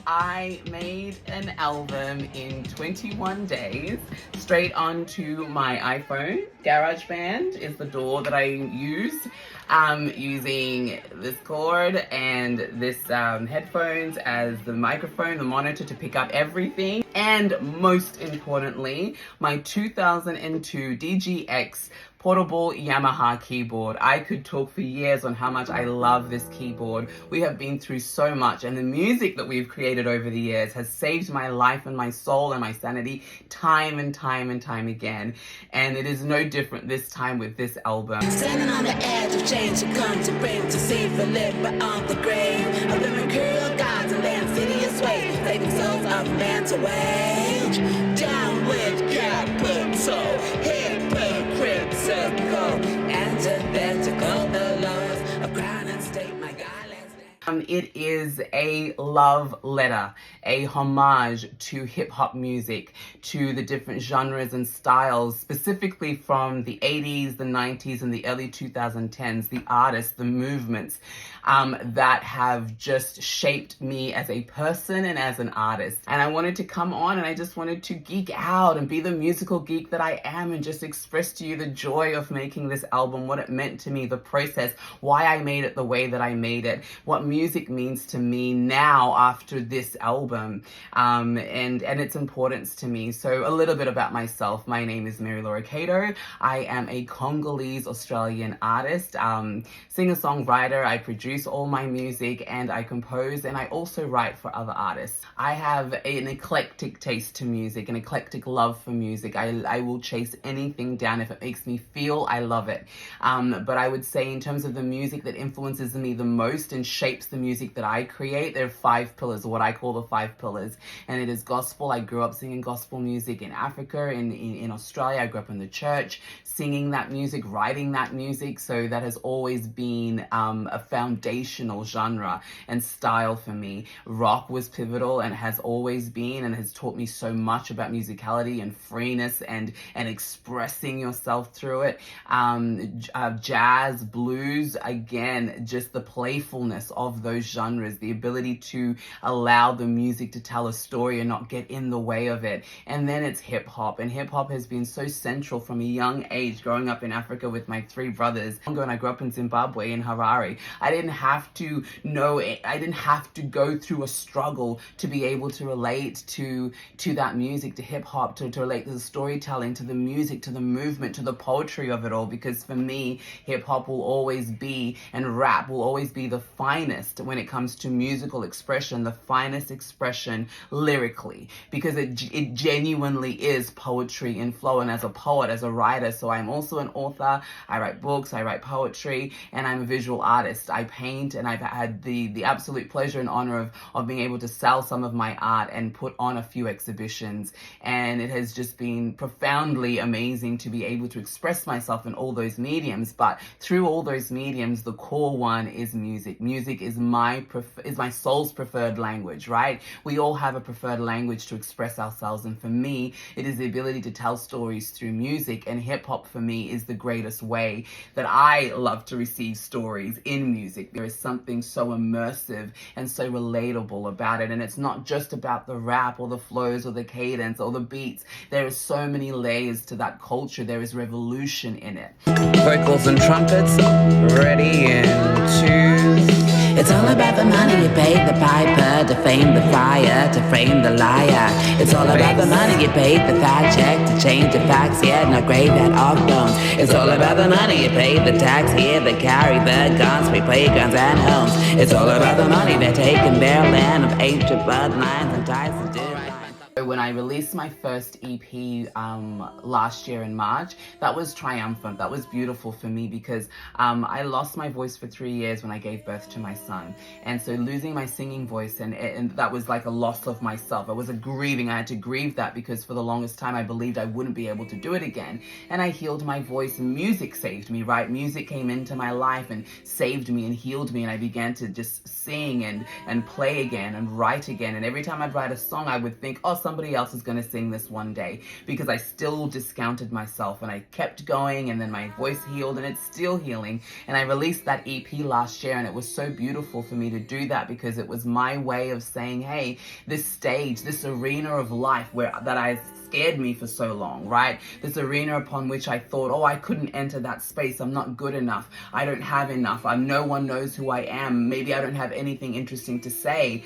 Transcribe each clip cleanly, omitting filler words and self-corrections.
I made an album in 21 days straight onto my iPhone. GarageBand is the DAW that I use. Using this cord and this headphones as the microphone, the monitor to pick up everything. And most importantly, my 2002 DGX portable Yamaha keyboard. I could talk for years on how much I love this keyboard. We have been through so much, and the music that we've created over the years has saved my life and my soul and my sanity time and time and time again. And it is no different this time with this album. Standing on the edge of change, you come to bring to see for live beyond the grave. Of the mercurial gods and land city is sway, saving souls of man to wage. Down with capital, hypocritical, antithetical, the laws of crown and state, my God. It is a love letter, a homage to hip-hop music, to the different genres and styles, specifically from the 80s, the 90s, and the early 2010s, the artists, the movements that have just shaped me as a person and as an artist. And I wanted to come on and I just wanted to geek out and be the musical geek that I am and just express to you the joy of making this album, what it meant to me, the process, why I made it the way that I made it, what music means to me now after this album, and its importance to me. So a little bit about myself. My name is Mary Laura Cato. I am a Congolese Australian artist, singer-songwriter. I produce all my music and I compose, and I also write for other artists. I have an eclectic taste to music, an eclectic love for music. I will chase anything down if it makes me feel I love it. But I would say in terms of the music that influences me the most and shapes the music that I create, there are 5 pillars, what I call the 5 pillars. And it is gospel. I grew up singing gospel music in Africa, in Australia. I grew up in the church, singing that music, writing that music. So that has always been a foundational genre and style for me. Rock was pivotal and has always been, and has taught me so much about musicality and freeness and expressing yourself through it. Jazz, blues, again, just the playfulness of those genres, the ability to allow the music to tell a story and not get in the way of it. And then it's hip hop, and hip hop has been so central from a young age, growing up in Africa with my 3 brothers. And I grew up in Zimbabwe, in Harare. I didn't have to know it. I didn't have to go through a struggle to be able to relate to that music, to hip hop, to relate to the storytelling, to the music, to the movement, to the poetry of it all. Because for me, hip hop will always be, and rap will always be, the finest when it comes to musical expression, the finest expression lyrically, because it genuinely is poetry in flow. And as a poet, as a writer, so I'm also an author. I write books, I write poetry, and I'm a visual artist. I paint, and I've had the absolute pleasure and honor of being able to sell some of my art and put on a few exhibitions. And it has just been profoundly amazing to be able to express myself in all those mediums. But through all those mediums, the core one is music. Music is my soul's preferred language, right? We all have a preferred language to express ourselves, and for me, it is the ability to tell stories through music, and hip hop for me is the greatest way that I love to receive stories in music. There is something so immersive and so relatable about it, and it's not just about the rap or the flows or the cadence or the beats. There is so many layers to that culture. There is revolution in it. Vocals and trumpets, ready in 2. It's all about the money you paid the piper, to fame the fire, to frame the liar. It's all about the money you paid the fact check, to change the facts, yeah, not grave that off bones. It's all about the money you paid the tax here, that carry the guns, we play guns and homes. It's all about the money they're taking their land of ancient bloodlines and ties to do. When I released my first EP last year in March, that was triumphant. That was beautiful for me because I lost my voice for 3 years when I gave birth to my son. And so losing my singing voice, and that was like a loss of myself. I was grieving. I had to grieve that because for the longest time I believed I wouldn't be able to do it again. And I healed my voice, and music saved me, right? Music came into my life and saved me and healed me, and I began to just sing and play again and write again. And every time I'd write a song, I would think, oh, somebody else is going to sing this one day, because I still discounted myself, and I kept going, and then my voice healed, and it's still healing. And I released that EP last year, and it was so beautiful for me to do that, because it was my way of saying, hey, this stage, this arena of life that I scared me for so long, right? This arena upon which I thought, oh, I couldn't enter that space. I'm not good enough. I don't have enough. No one knows who I am. Maybe I don't have anything interesting to say.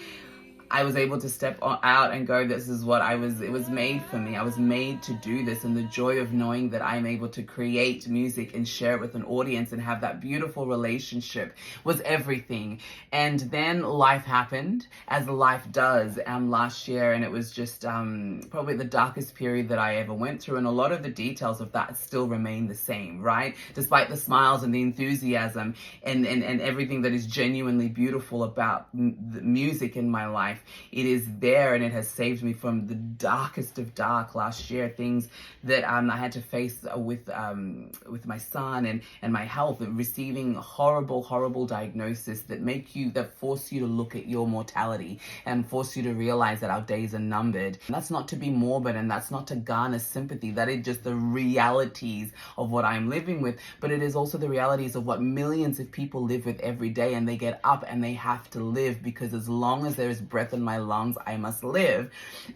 I was able to step out and go, this is what it was made for me. I was made to do this. And the joy of knowing that I'm able to create music and share it with an audience and have that beautiful relationship was everything. And then life happened, as life does, last year. And it was just probably the darkest period that I ever went through. And a lot of the details of that still remain the same, right? Despite the smiles and the enthusiasm and everything that is genuinely beautiful about the music in my life, it is there, and it has saved me from the darkest of dark last year. Things that I had to face with my son and my health, receiving horrible diagnosis that force you to look at your mortality and force you to realize that our days are numbered. And that's not to be morbid, and that's not to garner sympathy. That is just the realities of what I'm living with, but it is also the realities of what millions of people live with every day, and they get up and they have to live, because as long as there is breath in my lungs, I must live.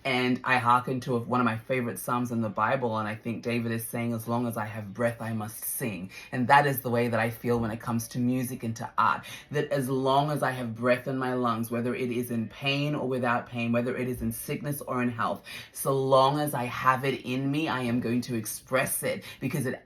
And I hearken to one of my favorite Psalms in the Bible, and I think David is saying, as long as I have breath, I must sing. And that is the way that I feel when it comes to music and to art, that as long as I have breath in my lungs, whether it is in pain or without pain, whether it is in sickness or in health, so long as I have it in me, I am going to express it, because it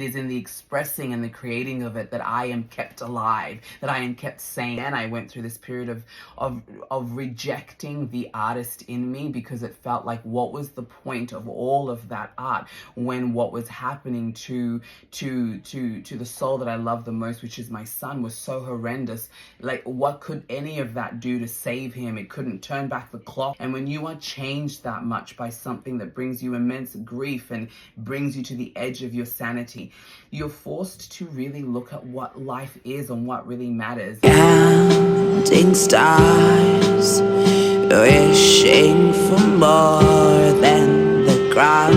is in the expressing and the creating of it that I am kept alive, that I am kept sane. And I went through this period of rejecting the artist in me, because it felt like, what was the point of all of that art when what was happening to the soul that I love the most, which is my son, was so horrendous? Like, what could any of that do to save him? It couldn't turn back the clock. And when you are changed that much by something that brings you immense grief and brings you to the edge of your sanity, you're forced to really look at what life is and what really matters. Counting stars, wishing for more than the crumbs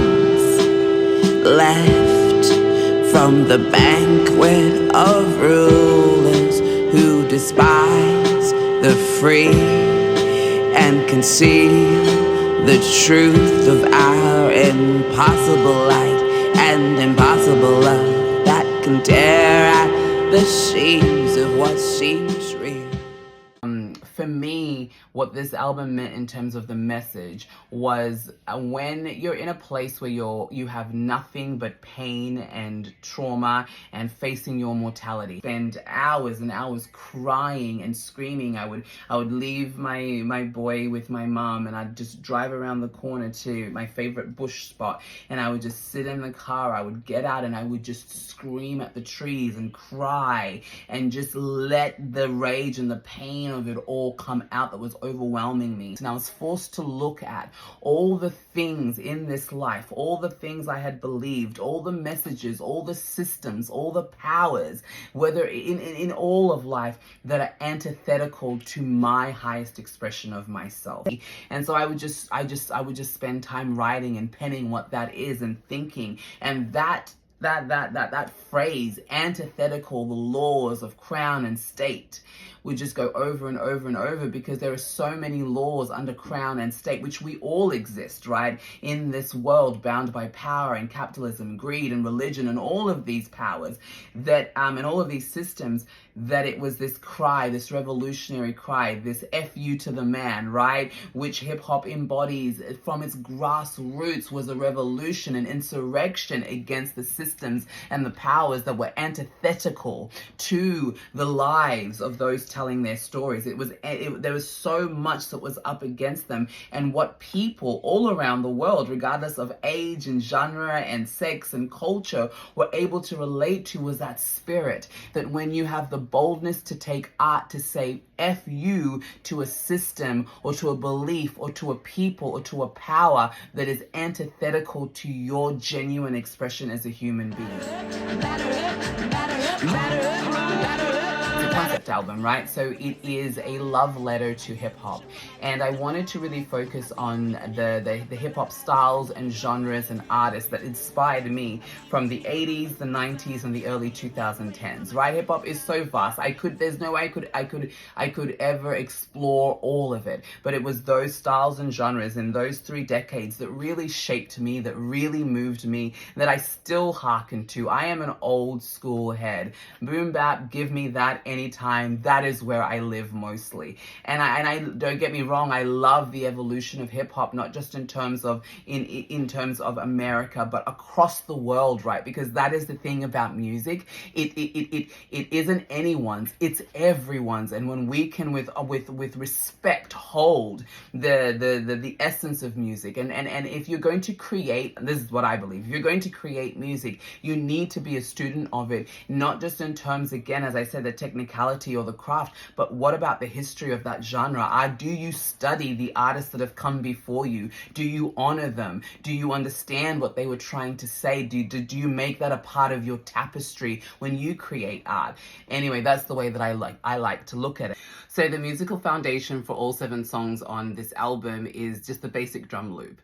left from the banquet of rulers who despise the free and conceal the truth of our impossible light and impossible love that can tear at the seams of what seems real. For me, what this album meant in terms of the message was when you're in a place where you have nothing but pain and trauma and facing your mortality, spend hours and hours crying and screaming. I would leave my boy with my mom, and I'd just drive around the corner to my favorite bush spot, and I would just sit in the car. I would get out and I would just scream at the trees and cry and just let the rage and the pain of it all come out that was overwhelming me. And I was forced to look at all the things in this life, all the things I had believed, all the messages, all the systems, all the powers, whether in all of life, that are antithetical to my highest expression of myself. And so I would just spend time writing and penning what that is and thinking, and that phrase, antithetical, the laws of crown and state, would just go over and over and over, because there are so many laws under crown and state, which we all exist, right? In this world bound by power and capitalism, greed and religion and all of these powers that, and all of these systems, that it was this cry, this revolutionary cry, this F-U to the man, right? Which hip hop embodies from its grassroots, was a revolution, an insurrection against the systems and the powers that were antithetical to the lives of those telling their stories. There was so much that was up against them, and what people all around the world, regardless of age and genre and sex and culture, were able to relate to was that spirit, that when you have the boldness to take art to say F you to a system or to a belief or to a people or to a power that is antithetical to your genuine expression as a human being. concept album, right? So it is a love letter to hip hop, and I wanted to really focus on the hip hop styles and genres and artists that inspired me from the 80s, the 90s, and the early 2010s. Right? Hip hop is so vast. There's no way I could ever explore all of it. But it was those styles and genres in those 3 decades that really shaped me, that really moved me, that I still hearken to. I am an old school head. Boom bap, give me that anytime. That is where I live mostly. And I don't get me wrong, I love the evolution of hip hop, not just in terms of in terms of America, but across the world, right? Because that is the thing about music. It isn't anyone's, it's everyone's. And when we can with respect hold the essence of music, and if you're going to create, this is what I believe, if you're going to create music, you need to be a student of it, not just in terms, again, as I said, the technicality or the craft, but what about the history of that genre? Do you study the artists that have come before you? Do you honor them? Do you understand what they were trying to say? Do you make that a part of your tapestry when you create art? Anyway, that's the way that I like to look at it. So the musical foundation for all 7 songs on this album is just the basic drum loop.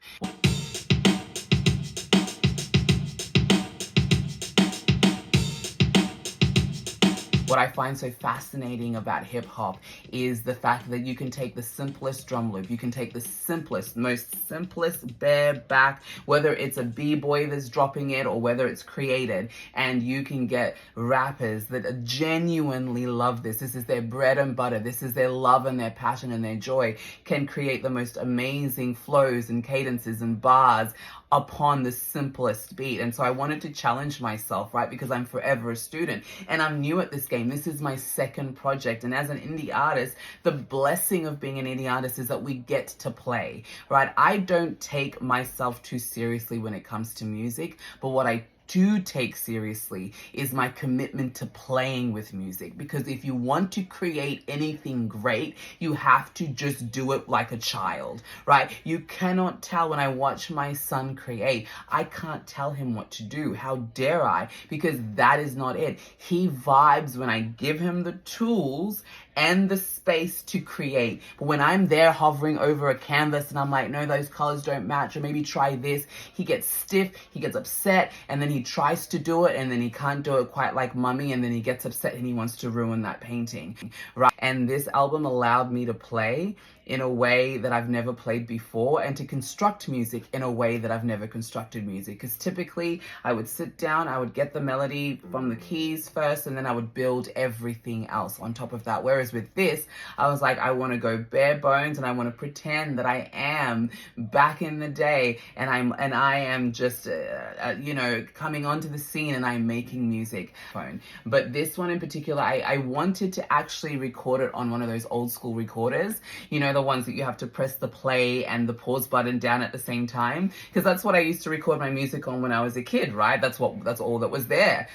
What I find so fascinating about hip hop is the fact that you can take the simplest drum loop, you can take the simplest, most simplest bareback, whether it's a b-boy that's dropping it or whether it's created, and you can get rappers that genuinely love this. This is their bread and butter. This is their love and their passion and their joy, can create the most amazing flows and cadences and bars upon the simplest beat. And so I wanted to challenge myself, right? Because I'm forever a student and I'm new at this game. This is my second project. And as an indie artist, the blessing of being an indie artist is that we get to play, right? I don't take myself too seriously when it comes to music, but what I do take seriously is my commitment to playing with music, because if you want to create anything great, you have to just do it like a child, right? You cannot tell. When I watch my son create, I can't tell him what to do. How dare I? Because that is not it. He vibes when I give him the tools and the space to create. But when I'm there hovering over a canvas and I'm like, no, those colors don't match, or maybe try this, he gets stiff, he gets upset, and then he tries to do it and then he can't do it quite like Mummy, and then he gets upset and he wants to ruin that painting, right? And this album allowed me to play in a way that I've never played before, and to construct music in a way that I've never constructed music. Because typically I would sit down, I would get the melody from the keys first, and then I would build everything else on top of that. Whereas with this, I was like, I want to go bare bones and I want to pretend that I am back in the day, and I am just coming onto the scene and I'm making music. But this one in particular, I wanted to actually record it on one of those old school recorders, the ones that you have to press the play and the pause button down at the same time, because that's what I used to record my music on when I was a kid, right? That's all that was there.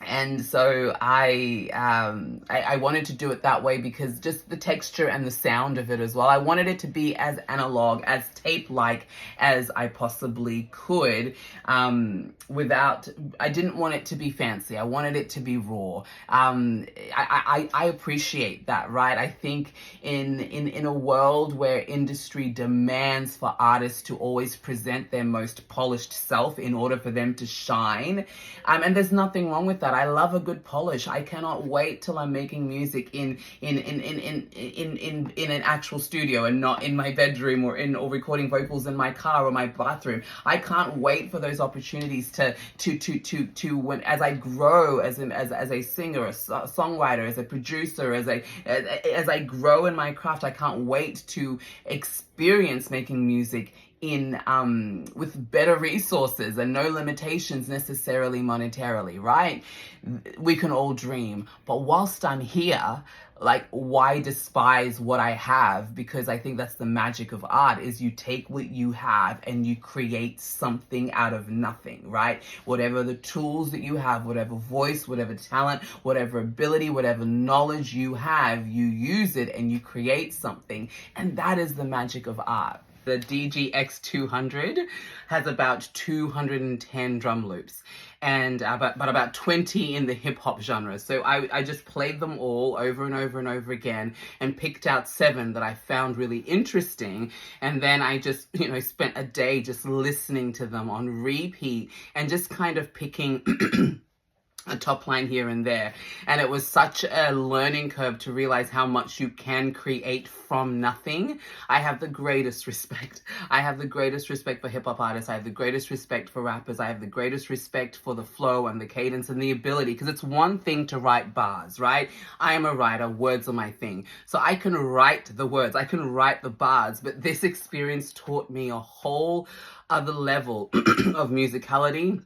And so I wanted to do it that way, because just the texture and the sound of it as well. I wanted it to be as analog, as tape-like as I possibly could, I didn't want it to be fancy. I wanted it to be raw. I appreciate that, right? I think in a world where industry demands for artists to always present their most polished self in order for them to shine, and there's nothing wrong with that. I love a good polish. I cannot wait till I'm making music in an actual studio and not in my bedroom or recording vocals in my car or my bathroom. I can't wait for those opportunities to when, as I grow as a singer, a songwriter, as a producer, as I grow in my craft. I can't wait to experience making music with better resources and no limitations necessarily monetarily, right? We can all dream, but whilst I'm here, why despise what I have? Because I think that's the magic of art, is you take what you have and you create something out of nothing, right? Whatever the tools that you have, whatever voice, whatever talent, whatever ability, whatever knowledge you have, you use it and you create something. And that is the magic of art. The DGX200 has about 210 drum loops and about 20 in the hip hop genre. So I just played them all over and over and over again and picked out 7 that I found really interesting. And then I just, spent a day just listening to them on repeat and just kind of picking a top line here and there. And it was such a learning curve to realize how much you can create from nothing. I have the greatest respect. I have the greatest respect for hip hop artists. I have the greatest respect for rappers. I have the greatest respect for the flow and the cadence and the ability, because it's one thing to write bars, right? I am a writer. Words are my thing. So I can write the words. I can write the bars, but this experience taught me a whole other level of musicality,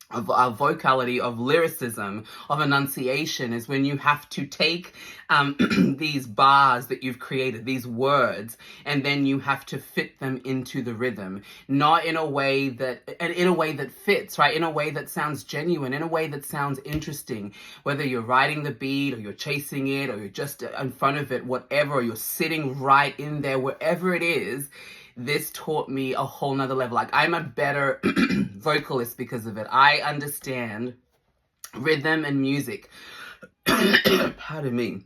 of vocality, of lyricism, of enunciation, is when you have to take these bars that you've created, these words, and then you have to fit them into the rhythm, not in a way that fits, right? In a way that sounds genuine, in a way that sounds interesting, whether you're riding the beat or you're chasing it or you're just in front of it, whatever, or you're sitting right in there, wherever it is. This taught me a whole nother level. Like, I'm a better vocalist because of it. I understand rhythm and music. Pardon me.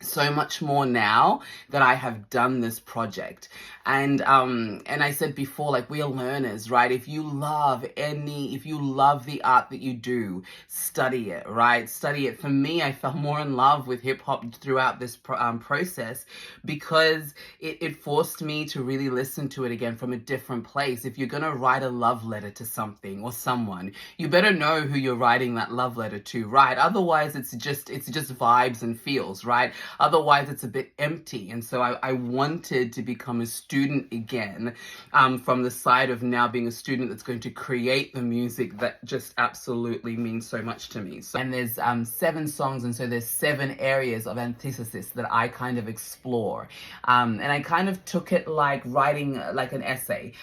So much more now that I have done this project. And I said before, like, we are learners, right? If you love the art that you do, study it, right? Study it. For me, I fell more in love with hip hop throughout this process, because it forced me to really listen to it again from a different place. If you're going to write a love letter to something or someone, you better know who you're writing that love letter to, right? Otherwise, it's just vibes and feels, right? Otherwise, it's a bit empty. And so I wanted to become a student again, from the side of now being a student that's going to create the music that just absolutely means so much to me. So, and there's 7 songs, and so there's 7 areas of antithesis that I kind of explore. And I kind of took it like writing like an essay.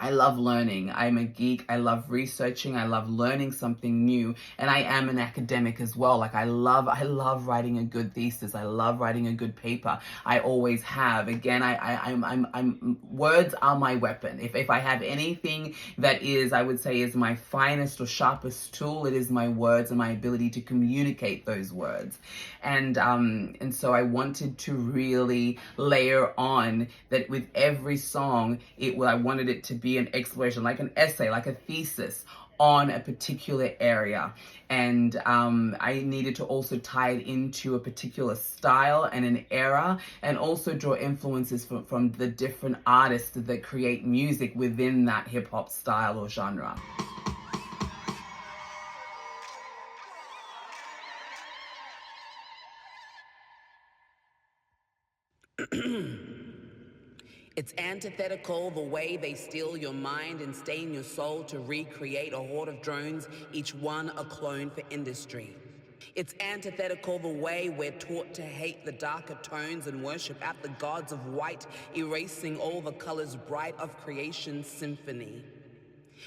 I love learning. I'm a geek. I love researching. I love learning something new. And I am an academic as well. Like, I love writing a good thesis. I love writing a good paper. I always have. Again, I'm words are my weapon. If I have anything that is, I would say, is my finest or sharpest tool, it is my words and my ability to communicate those words. And so I wanted to really layer on that with every song. I wanted it to be an exploration, like an essay, like a thesis on a particular area. And I needed to also tie it into a particular style and an era, and also draw influences from the different artists that create music within that hip hop style or genre. It's antithetical the way they steal your mind and stain your soul to recreate a horde of drones, each one a clone for industry. It's antithetical the way we're taught to hate the darker tones and worship at the gods of white, erasing all the colors bright of creation's symphony.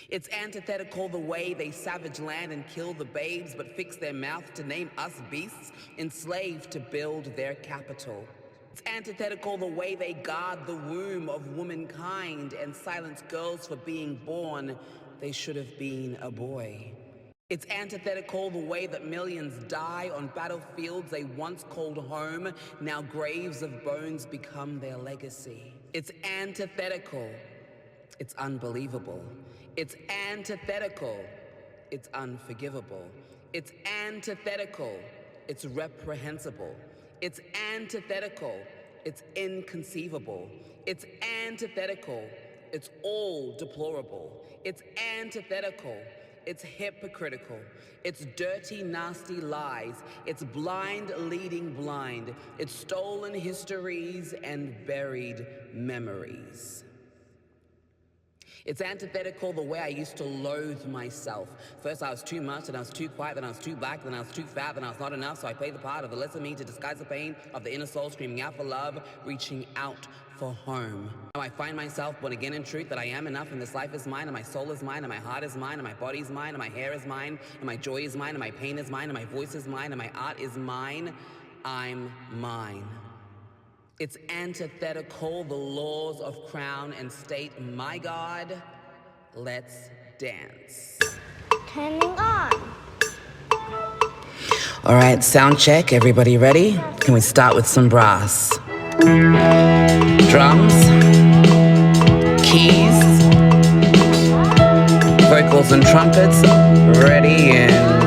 It's antithetical the way they savage land and kill the babes, but fix their mouth to name us beasts, enslaved to build their capital. It's antithetical the way they guard the womb of womankind and silence girls for being born. They should have been a boy. It's antithetical the way that millions die on battlefields they once called home. Now graves of bones become their legacy. It's antithetical. It's unbelievable. It's antithetical. It's unforgivable. It's antithetical. It's reprehensible. It's antithetical. It's inconceivable. It's antithetical. It's all deplorable. It's antithetical. It's hypocritical. It's dirty, nasty lies. It's blind leading blind. It's stolen histories and buried memories. It's antithetical the way I used to loathe myself. First I was too much, then I was too quiet, then I was too black, then I was too fat, then I was not enough, so I played the part of the lesser me to disguise the pain of the inner soul screaming out for love, reaching out for home. Now I find myself born again in truth that I am enough, and this life is mine, and my soul is mine, and my heart is mine, and my body is mine, and my hair is mine, and my joy is mine, and my pain is mine, and my voice is mine, and my art is mine. I'm mine. It's antithetical, the laws of crown and state. My God, let's dance. Turning on. All right, sound check. Everybody ready? Can we start with some brass? Drums, keys, vocals and trumpets. Ready in